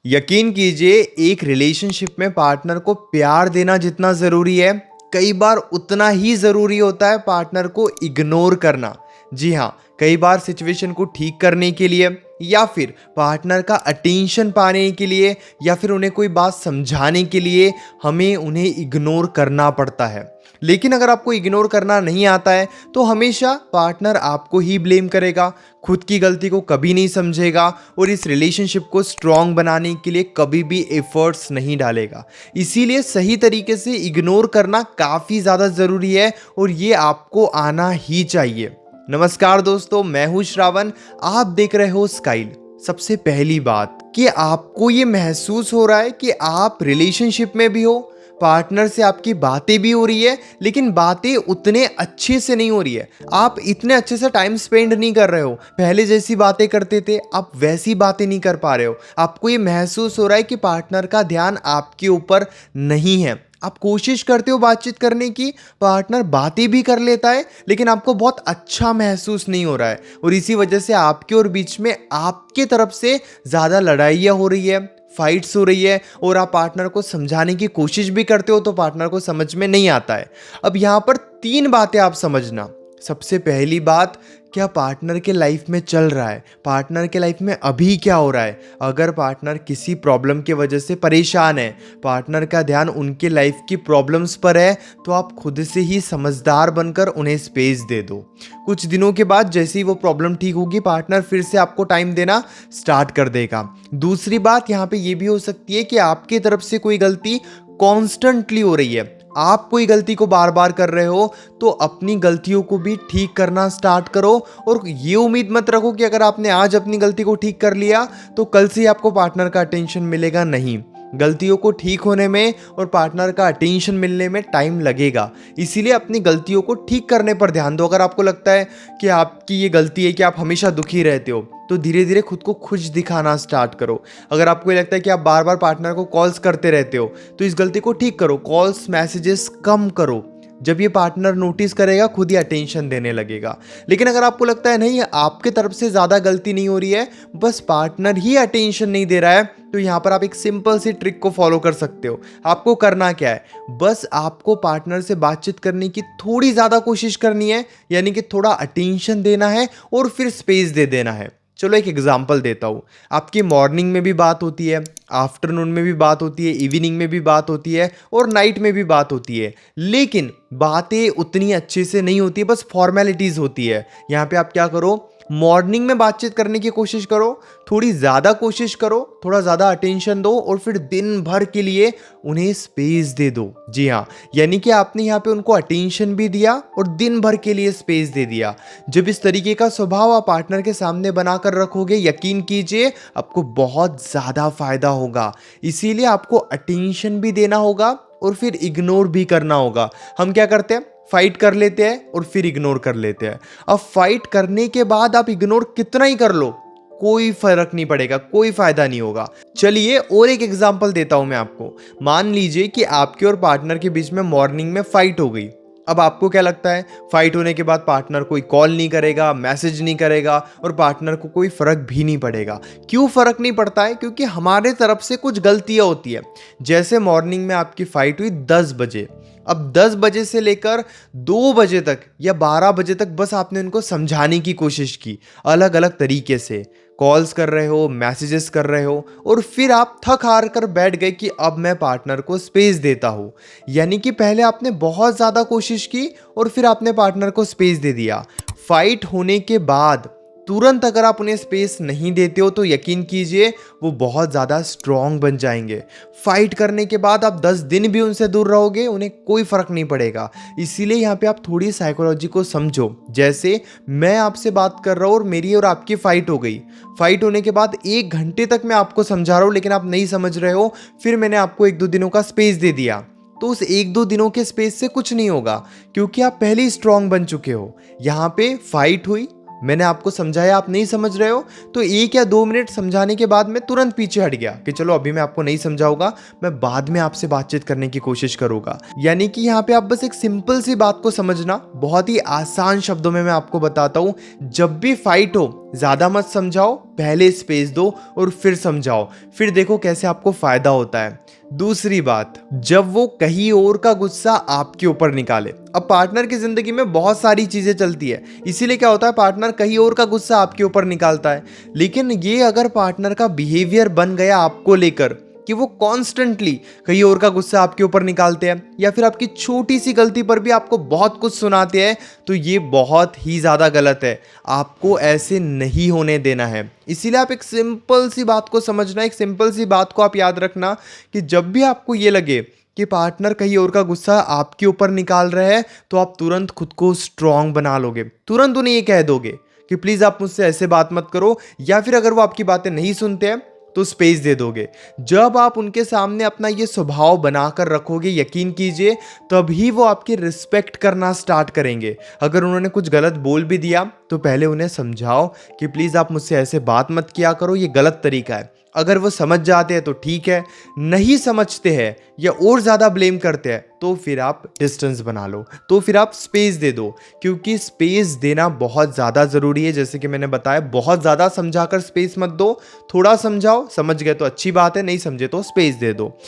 यकीन कीजिए, एक रिलेशनशिप में पार्टनर को प्यार देना जितना ज़रूरी है, कई बार उतना ही ज़रूरी होता है पार्टनर को इग्नोर करना। जी हाँ, कई बार सिचुएशन को ठीक करने के लिए या फिर पार्टनर का अटेंशन पाने के लिए या फिर उन्हें कोई बात समझाने के लिए हमें उन्हें इग्नोर करना पड़ता है। लेकिन अगर आपको इग्नोर करना नहीं आता है तो हमेशा पार्टनर आपको ही ब्लेम करेगा, खुद की गलती को कभी नहीं समझेगा और इस रिलेशनशिप को स्ट्रॉन्ग बनाने के लिए कभी भी एफर्ट्स नहीं डालेगा। इसीलिए सही तरीके से इग्नोर करना काफ़ी ज़्यादा ज़रूरी है और ये आपको आना ही चाहिए। नमस्कार दोस्तों, मैं हूँ श्रावण, आप देख रहे हो स्काइल। सबसे पहली बात कि आपको ये महसूस हो रहा है कि आप रिलेशनशिप में भी हो, पार्टनर से आपकी बातें भी हो रही है, लेकिन बातें उतने अच्छे से नहीं हो रही है। आप इतने अच्छे से टाइम स्पेंड नहीं कर रहे हो, पहले जैसी बातें करते थे आप वैसी बातें नहीं कर पा रहे हो। आपको ये महसूस हो रहा है कि पार्टनर का ध्यान आपके ऊपर नहीं है। आप कोशिश करते हो बातचीत करने की, पार्टनर बातें भी कर लेता है, लेकिन आपको बहुत अच्छा महसूस नहीं हो रहा है और इसी वजह से आपके और बीच में आपके तरफ से ज़्यादा लड़ाइयाँ हो रही है, फाइट्स हो रही है और आप पार्टनर को समझाने की कोशिश भी करते हो तो पार्टनर को समझ में नहीं आता है। अब यहाँ पर 3 बातें आप समझना। सबसे पहली बात, क्या पार्टनर के लाइफ में चल रहा है, पार्टनर के लाइफ में अभी क्या हो रहा है। अगर पार्टनर किसी प्रॉब्लम की वजह से परेशान है, पार्टनर का ध्यान उनके लाइफ की प्रॉब्लम्स पर है, तो आप खुद से ही समझदार बनकर उन्हें स्पेस दे दो। कुछ दिनों के बाद जैसे ही वो प्रॉब्लम ठीक होगी, पार्टनर फिर से आपको टाइम देना स्टार्ट कर देगा। दूसरी बात यहाँ पे ये भी हो सकती है कि आपकी तरफ से कोई गलती कॉन्स्टेंटली हो रही है, आप कोई गलती को बार बार कर रहे हो, तो अपनी गलतियों को भी ठीक करना स्टार्ट करो और ये उम्मीद मत रखो कि अगर आपने आज अपनी गलती को ठीक कर लिया तो कल से ही आपको पार्टनर का अटेंशन मिलेगा। नहीं, गलतियों को ठीक होने में और पार्टनर का अटेंशन मिलने में टाइम लगेगा। इसीलिए अपनी गलतियों को ठीक करने पर ध्यान दो। अगर आपको लगता है कि आपकी ये गलती है कि आप हमेशा दुखी रहते हो, तो धीरे धीरे खुद को खुश दिखाना स्टार्ट करो। अगर आपको ये लगता है कि आप बार बार पार्टनर को कॉल्स करते रहते हो, तो इस गलती को ठीक करो, कॉल्स मैसेजेस कम करो। जब ये पार्टनर नोटिस करेगा, खुद ही अटेंशन देने लगेगा। लेकिन अगर आपको लगता है नहीं, आपके तरफ से ज़्यादा गलती नहीं हो रही है, बस पार्टनर ही अटेंशन नहीं दे रहा है, तो यहाँ पर आप एक सिंपल सी ट्रिक को फॉलो कर सकते हो। आपको करना क्या है, बस आपको पार्टनर से बातचीत करने की थोड़ी ज़्यादा कोशिश करनी है, यानी कि थोड़ा अटेंशन देना है और फिर स्पेस दे देना है। चलो एक एग्जांपल देता हूँ। आपकी मॉर्निंग में भी बात होती है, आफ्टरनून में भी बात होती है, इवनिंग में भी बात होती है और नाइट में भी बात होती है, लेकिन बातें उतनी अच्छे से नहीं होती है, बस फॉर्मेलिटीज़ होती है। यहाँ पे आप क्या करो, मॉर्निंग में बातचीत करने की कोशिश करो, थोड़ी ज़्यादा कोशिश करो, थोड़ा ज़्यादा अटेंशन दो और फिर दिन भर के लिए उन्हें स्पेस दे दो। जी हाँ, यानी कि आपने यहाँ पे उनको अटेंशन भी दिया और दिन भर के लिए स्पेस दे दिया। जब इस तरीके का स्वभाव आप पार्टनर के सामने बनाकर रखोगे, यकीन कीजिए आपको बहुत ज़्यादा फायदा होगा। इसीलिए आपको अटेंशन भी देना होगा और फिर इग्नोर भी करना होगा। हम क्या करते हैं, फाइट कर लेते हैं और फिर इग्नोर कर लेते हैं। अब फाइट करने के बाद आप इग्नोर कितना ही कर लो, कोई फर्क नहीं पड़ेगा, कोई फायदा नहीं होगा। चलिए और एक एग्जांपल देता हूं मैं आपको। मान लीजिए कि आपके और पार्टनर के बीच में मॉर्निंग में फाइट हो गई। अब आपको क्या लगता है, फाइट होने के बाद पार्टनर कोई कॉल नहीं करेगा, मैसेज नहीं करेगा और पार्टनर को कोई फर्क भी नहीं पड़ेगा। क्यों फर्क नहीं पड़ता है? क्योंकि हमारे तरफ से कुछ गलतियां होती है। जैसे मॉर्निंग में आपकी फाइट हुई 10 बजे, अब 10 बजे से लेकर 2 बजे तक या 12 बजे तक बस आपने उनको समझाने की कोशिश की, अलग अलग तरीके से कॉल्स कर रहे हो, मैसेजेस कर रहे हो और फिर आप थक हार कर बैठ गए कि अब मैं पार्टनर को स्पेस देता हूँ। यानी कि पहले आपने बहुत ज़्यादा कोशिश की और फिर आपने पार्टनर को स्पेस दे दिया। फाइट होने के बाद तुरंत अगर आप उन्हें स्पेस नहीं देते हो तो यकीन कीजिए वो बहुत ज़्यादा स्ट्रॉन्ग बन जाएंगे। फाइट करने के बाद आप 10 दिन भी उनसे दूर रहोगे, उन्हें कोई फ़र्क नहीं पड़ेगा। इसीलिए यहाँ पे आप थोड़ी साइकोलॉजी को समझो। जैसे मैं आपसे बात कर रहा हूँ और मेरी और आपकी फ़ाइट हो गई। फाइट होने के बाद 1 घंटे तक मैं आपको समझा रहा हूँ, लेकिन आप नहीं समझ रहे हो। फिर मैंने आपको 1-2 दिनों का स्पेस दे दिया, तो उस 1-2 दिनों के स्पेस से कुछ नहीं होगा, क्योंकि आप पहले ही स्ट्रांग बन चुके हो। यहाँ पे फाइट हुई, मैंने आपको समझाया, आप नहीं समझ रहे हो, तो 1 या 2 मिनट समझाने के बाद मैं तुरंत पीछे हट गया कि चलो अभी मैं आपको नहीं समझाऊंगा, मैं बाद में आपसे बातचीत करने की कोशिश करूंगा। यानी कि यहाँ पे आप बस एक सिंपल सी बात को समझना, बहुत ही आसान शब्दों में मैं आपको बताता हूँ। जब भी फाइट हो ज़्यादा मत समझाओ, पहले स्पेस दो और फिर समझाओ, फिर देखो कैसे आपको फ़ायदा होता है। दूसरी बात, जब वो कहीं और का गुस्सा आपके ऊपर निकाले। अब पार्टनर की ज़िंदगी में बहुत सारी चीज़ें चलती है, इसीलिए क्या होता है पार्टनर कहीं और का गुस्सा आपके ऊपर निकालता है। लेकिन ये अगर पार्टनर का बिहेवियर बन गया आपको लेकर कि वो कॉन्स्टेंटली कहीं और का गुस्सा आपके ऊपर निकालते हैं या फिर आपकी छोटी सी गलती पर भी आपको बहुत कुछ सुनाते हैं, तो ये बहुत ही ज़्यादा गलत है। आपको ऐसे नहीं होने देना है। इसीलिए आप एक सिंपल सी बात को समझना, एक सिंपल सी बात को आप याद रखना कि जब भी आपको ये लगे कि पार्टनर कहीं और का गुस्सा आपके ऊपर निकाल रहे हैं, तो आप तुरंत खुद को स्ट्रांग बना लोगे। तुरंत उन्हें ये कह दोगे कि प्लीज़ आप मुझसे ऐसे बात मत करो, या फिर अगर वो आपकी बातें नहीं सुनते हैं तो स्पेस दे दोगे। जब आप उनके सामने अपना ये स्वभाव बनाकर रखोगे, यकीन कीजिए तभी वो आपकी रिस्पेक्ट करना स्टार्ट करेंगे। अगर उन्होंने कुछ गलत बोल भी दिया तो पहले उन्हें समझाओ कि प्लीज़ आप मुझसे ऐसे बात मत किया करो, ये गलत तरीका है। अगर वो समझ जाते हैं तो ठीक है, नहीं समझते हैं या और ज़्यादा ब्लेम करते हैं तो फिर आप डिस्टेंस बना लो, तो फिर आप स्पेस दे दो, क्योंकि स्पेस देना बहुत ज़्यादा ज़रूरी है। जैसे कि मैंने बताया, बहुत ज़्यादा समझाकर स्पेस मत दो, थोड़ा समझाओ, समझ गए तो अच्छी बात है, नहीं समझे तो स्पेस दे दो।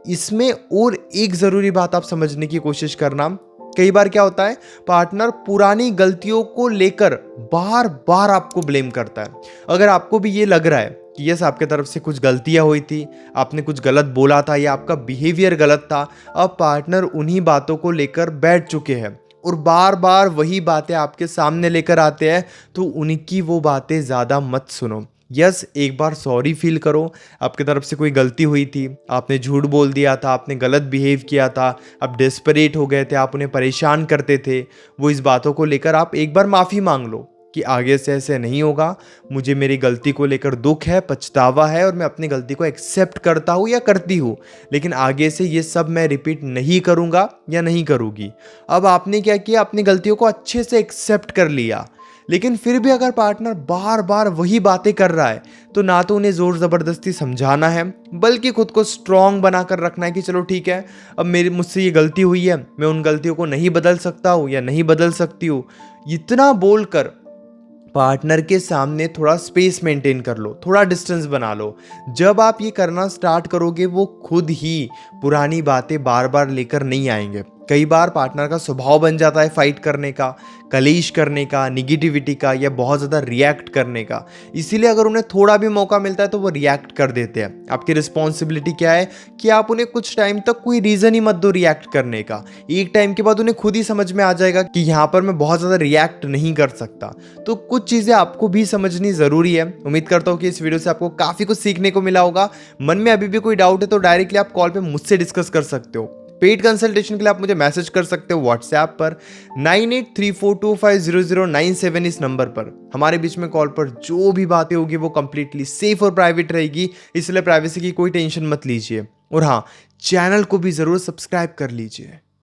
इसमें और एक ज़रूरी बात आप समझने की कोशिश करना, कई बार क्या होता है पार्टनर पुरानी गलतियों को लेकर बार बार आपको ब्लेम करता है। अगर आपको भी ये लग रहा है कि यस आपके तरफ से कुछ गलतियां हुई थी, आपने कुछ गलत बोला था या आपका बिहेवियर गलत था, अब पार्टनर उन्हीं बातों को लेकर बैठ चुके हैं और बार बार वही बातें आपके सामने लेकर आते हैं, तो उनकी वो बातें ज़्यादा मत सुनो। यस, एक बार सॉरी फील करो, आपकी तरफ से कोई गलती हुई थी, आपने झूठ बोल दिया था, आपने गलत बिहेव किया था, आप डेस्परेट हो गए थे, आप उन्हें परेशान करते थे, वो इस बातों को लेकर आप एक बार माफ़ी मांग लो कि आगे से ऐसे नहीं होगा, मुझे मेरी गलती को लेकर दुख है, पछतावा है और मैं अपनी गलती को एक्सेप्ट करता हूँ या करती हूँ, लेकिन आगे से ये सब मैं रिपीट नहीं करूँगा या नहीं करूँगी। अब आपने क्या किया, अपनी गलतियों को अच्छे से एक्सेप्ट कर लिया। लेकिन फिर भी अगर पार्टनर बार बार वही बातें कर रहा है, तो ना तो उन्हें ज़ोर ज़बरदस्ती समझाना है, बल्कि खुद को स्ट्रांग बनाकर रखना है कि चलो ठीक है, अब मुझसे ये गलती हुई है, मैं उन गलतियों को नहीं बदल सकता हूँ या नहीं बदल सकती हूँ। इतना बोलकर पार्टनर के सामने थोड़ा स्पेस मेंटेन कर लो, थोड़ा डिस्टेंस बना लो। जब आप ये करना स्टार्ट करोगे, वो खुद ही पुरानी बातें बार बार लेकर नहीं आएंगे। कई बार पार्टनर का स्वभाव बन जाता है फाइट करने का, कलेश करने का, निगेटिविटी का या बहुत ज़्यादा रिएक्ट करने का। इसीलिए अगर उन्हें थोड़ा भी मौका मिलता है तो वो रिएक्ट कर देते हैं। आपकी रिस्पॉन्सिबिलिटी क्या है कि आप उन्हें कुछ टाइम तक कोई रीज़न ही मत दो रिएक्ट करने का। एक टाइम के बाद उन्हें खुद ही समझ में आ जाएगा कि यहाँ पर मैं बहुत ज़्यादा रिएक्ट नहीं कर सकता। तो कुछ चीज़ें आपको भी समझनी ज़रूरी है। उम्मीद करता हूँ कि इस वीडियो से आपको काफ़ी कुछ सीखने को मिला होगा। मन में अभी भी कोई डाउट है तो डायरेक्टली आप कॉल पर मुझसे डिस्कस कर सकते हो। पेड कंसल्टेशन के लिए आप मुझे मैसेज कर सकते हो व्हाट्सएप पर 9834250097 इस नंबर पर। हमारे बीच में कॉल पर जो भी बातें होगी वो कंप्लीटली सेफ और प्राइवेट रहेगी, इसलिए प्राइवेसी की कोई टेंशन मत लीजिए। और हाँ, चैनल को भी ज़रूर सब्सक्राइब कर लीजिए।